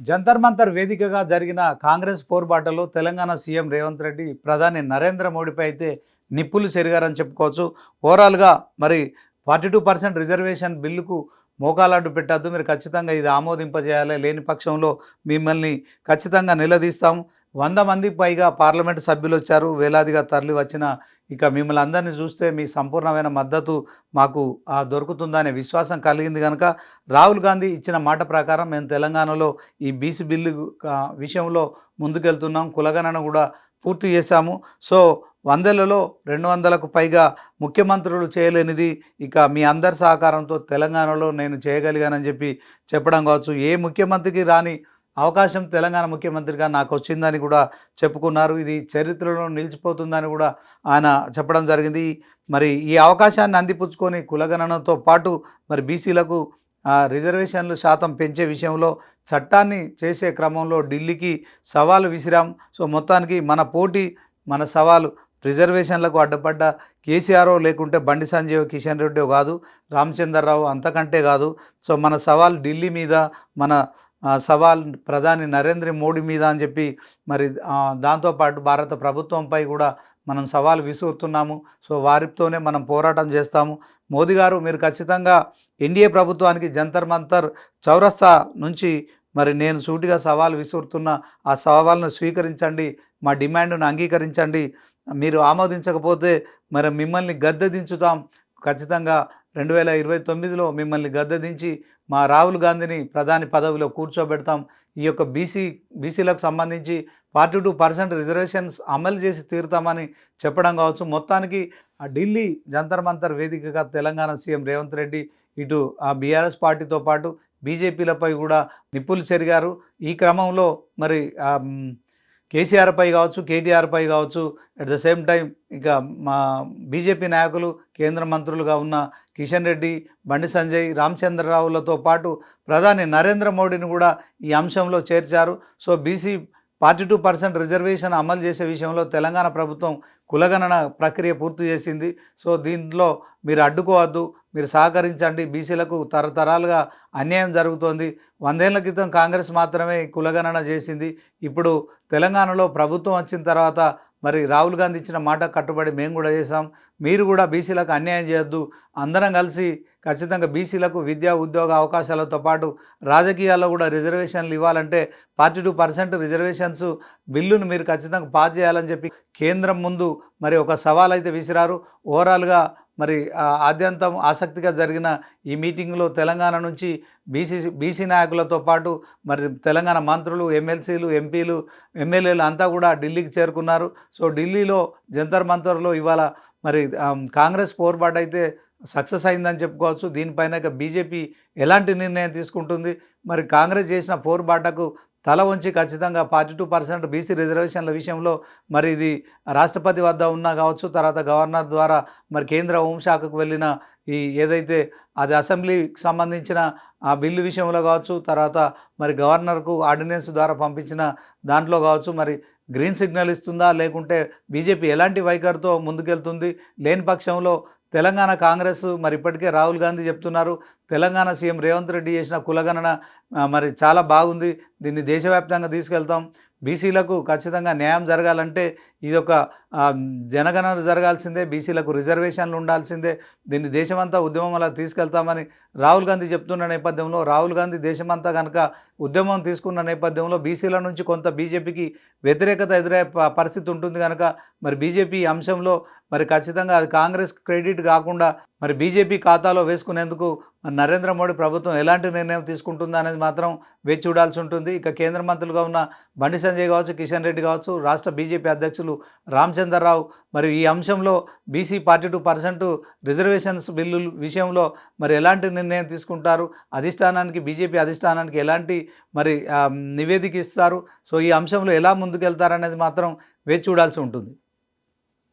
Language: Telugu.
జంతర్ మంతర్ వేదికగా జరిగిన కాంగ్రెస్ పోరుబాటలో తెలంగాణ సీఎం రేవంత్ రెడ్డి ప్రధాని నరేంద్ర మోడీపై అయితే నిప్పులు చెరిగారని చెప్పుకోవచ్చు. ఓవరాల్గా మరి 42% రిజర్వేషన్ బిల్లుకు మోకాలాడ్డు పెట్టద్దు, మీరు ఖచ్చితంగా ఇది ఆమోదింపజేయాలి, లేని పక్షంలో మిమ్మల్ని ఖచ్చితంగా నిలదీస్తాం. 100 మందికి పైగా పార్లమెంటు సభ్యులు వచ్చారు, వేలాదిగా తరలి వచ్చిన ఇక మిమ్మల్ని అందరినీ చూస్తే మీ సంపూర్ణమైన మద్దతు మాకు దొరుకుతుందనే విశ్వాసం కలిగింది కనుక రాహుల్ గాంధీ ఇచ్చిన మాట ప్రకారం మేము తెలంగాణలో ఈ బీసీ బిల్లు విషయంలో ముందుకెళ్తున్నాం. కులగణన కూడా పూర్తి చేశాము. సో 100లలో 200కు పైగా ముఖ్యమంత్రులు చేయలేనిది ఇక మీ అందరి సహకారంతో తెలంగాణలో నేను చేయగలిగానని చెప్పడం కావచ్చు. ఏ ముఖ్యమంత్రికి రాని అవకాశం తెలంగాణ ముఖ్యమంత్రిగా నాకు వచ్చిందని కూడా చెప్పుకున్నారు. ఇది చరిత్రలో నిలిచిపోతుందని కూడా ఆయన చెప్పడం జరిగింది. మరి ఈ అవకాశాన్ని అందిపుచ్చుకొని కులగణనతో పాటు మరి బీసీలకు రిజర్వేషన్లు శాతం పెంచే విషయంలో చట్టాన్ని చేసే క్రమంలో ఢిల్లీకి సవాలు విసిరాం. సో మొత్తానికి మన పోటీ, మన సవాలు రిజర్వేషన్లకు అడ్డపడ్డ కేసీఆర్ లేకుంటే బండి సంజయ్, కిషన్ రెడ్డి కాదు, రామచంద్రరావు అంతకంటే కాదు. సో మన సవాల్ ఢిల్లీ మీద, మన సవాల్ ప్రధాని నరేంద్ర మోడీ మీద అని చెప్పి మరి దాంతోపాటు భారత ప్రభుత్వంపై కూడా మనం సవాల్ విసురుతున్నాము. సో వారితోనే మనం పోరాటం చేస్తాము. మోదీ గారు మీరు ఖచ్చితంగా ఎన్డీఏ ప్రభుత్వానికి జంతర్ మంతర్ చౌరస్తా నుంచి మరి నేను సూటిగా సవాల్ విసురుతున్న ఆ సవాల్ను స్వీకరించండి, మా డిమాండ్ను అంగీకరించండి. మీరు ఆమోదించకపోతే మరి మిమ్మల్ని గద్దె దించుతాం. ఖచ్చితంగా 2029లో మిమ్మల్ని గద్దె దించి మా రాహుల్ గాంధీని ప్రధాని పదవిలో కూర్చోబెడతాం. ఈ యొక్క బీసీలకు సంబంధించి 42% రిజర్వేషన్స్ అమలు చేసి తీరుతామని చెప్పడం కావచ్చు. మొత్తానికి ఢిల్లీ జంతర్ మంతర్ వేదికగా తెలంగాణ సీఎం రేవంత్ రెడ్డి ఇటు బీఆర్ఎస్ పార్టీతో పాటు బీజేపీలపై కూడా నిప్పులు చెరిగారు. ఈ క్రమంలో మరి కేసీఆర్పై కావచ్చు, కేటీఆర్పై కావచ్చు, అట్ ద సేమ్ టైం ఇక మా బీజేపీ నాయకులు, కేంద్ర మంత్రులుగా ఉన్న కిషన్ రెడ్డి, బండి సంజయ్, రామచంద్రరావులతో పాటు ప్రధాని నరేంద్ర మోడీని కూడా ఈ అంశంలో చేర్చారు. సో బీసీ 42% రిజర్వేషన్ అమలు చేసే విషయంలో తెలంగాణ ప్రభుత్వం కులగణన ప్రక్రియ పూర్తి చేసింది. సో దీంట్లో మీరు అడ్డుకోవద్దు, మీరు సహకరించండి. బీసీలకు తరతరాలుగా అన్యాయం జరుగుతోంది. 100 ఏళ్ల క్రితం కాంగ్రెస్ మాత్రమే కులగణన చేసింది. ఇప్పుడు తెలంగాణలో ప్రభుత్వం వచ్చిన తర్వాత మరి రాహుల్ గాంధీ ఇచ్చిన మాట కట్టుబడి మేము కూడా చేసాం. మీరు కూడా బీసీలకు అన్యాయం చేయొద్దు, అందరం కలిసి ఖచ్చితంగా బీసీలకు విద్యా ఉద్యోగ అవకాశాలతో పాటు రాజకీయాల్లో కూడా రిజర్వేషన్లు ఇవ్వాలంటే 42% రిజర్వేషన్స్ బిల్లును మీరు ఖచ్చితంగా పాస్ చేయాలని చెప్పి కేంద్రం ముందు మరి ఒక సవాల్ అయితే విసిరారు. ఓవరాల్గా మరి ఆద్యంతం ఆసక్తిగా జరిగిన ఈ మీటింగ్లో తెలంగాణ నుంచి బీసీ నాయకులతో పాటు మరి తెలంగాణ మంత్రులు, ఎమ్మెల్సీలు, ఎంపీలు, ఎమ్మెల్యేలు అంతా కూడా ఢిల్లీకి చేరుకున్నారు. సో ఢిల్లీలో జంతర్ మంతర్లో ఇవాళ మరి కాంగ్రెస్ పోరుబాటు అయితే సక్సెస్ అయిందని చెప్పుకోవచ్చు. దీనిపైన ఇక బీజేపీ ఎలాంటి నిర్ణయం తీసుకుంటుంది, మరి కాంగ్రెస్ చేసిన పోరుబాటకు తల వంచి ఖచ్చితంగా 42% బీసీ రిజర్వేషన్ల విషయంలో మరి ఇది రాష్ట్రపతి వద్ద ఉన్నా కావచ్చు, తర్వాత గవర్నర్ ద్వారా మరి కేంద్ర హోంశాఖకు వెళ్ళిన ఈ ఏదైతే అది అసెంబ్లీకి సంబంధించిన ఆ బిల్లు విషయంలో కావచ్చు, తర్వాత మరి గవర్నర్కు ఆర్డినెన్స్ ద్వారా పంపించిన దాంట్లో కావచ్చు, మరి గ్రీన్ సిగ్నల్ ఇస్తుందా లేకుంటే బీజేపీ ఎలాంటి వైఖరితో ముందుకెళ్తుంది, లేని పక్షంలో తెలంగాణ కాంగ్రెస్ మరి ఇప్పటికే రాహుల్ గాంధీ చెప్తున్నారు, తెలంగాణ సీఎం రేవంత్ రెడ్డి చేసిన కులగణన మరి చాలా బాగుంది, దీన్ని దేశవ్యాప్తంగా తీసుకెళ్తాం, బీసీలకు ఖచ్చితంగా న్యాయం జరగాలంటే ఇదొక జనగణన జరగాల్సిందే, బీసీలకు రిజర్వేషన్లు ఉండాల్సిందే, దీన్ని దేశమంతా ఉద్యమం అలా తీసుకెళ్తామని రాహుల్ గాంధీ చెప్తున్న నేపథ్యంలో, రాహుల్ గాంధీ దేశమంతా కనుక ఉద్యమం తీసుకున్న నేపథ్యంలో బీసీల నుంచి కొంత బీజేపీకి వ్యతిరేకత ఎదురయ్యే పరిస్థితి ఉంటుంది కనుక మరి బీజేపీ అంశంలో మరి ఖచ్చితంగా అది కాంగ్రెస్ క్రెడిట్ కాకుండా మరి బీజేపీ ఖాతాలో వేసుకునేందుకు నరేంద్ర మోడీ ప్రభుత్వం ఎలాంటి నిర్ణయం తీసుకుంటుందా అనేది మాత్రం వేచి చూడాల్సి ఉంటుంది. ఇక కేంద్ర మంత్రులుగా ఉన్న బండి సంజయ్ కావచ్చు, కిషన్ రెడ్డి కావచ్చు, రాష్ట్ర బీజేపీ అధ్యక్షులు రామచంద్రరావు మరి ఈ అంశంలో బీసీ 42% రిజర్వేషన్స్ బిల్లు విషయంలో మరి ఎలాంటి నిర్ణయం తీసుకుంటారు, అధిష్టానానికి, బీజేపీ అధిష్టానానికి ఎలాంటి మరి నివేదిక ఇస్తారు, సో ఈ అంశంలో ఎలా ముందుకెళ్తారనేది మాత్రం వేచి చూడాల్సి ఉంటుంది.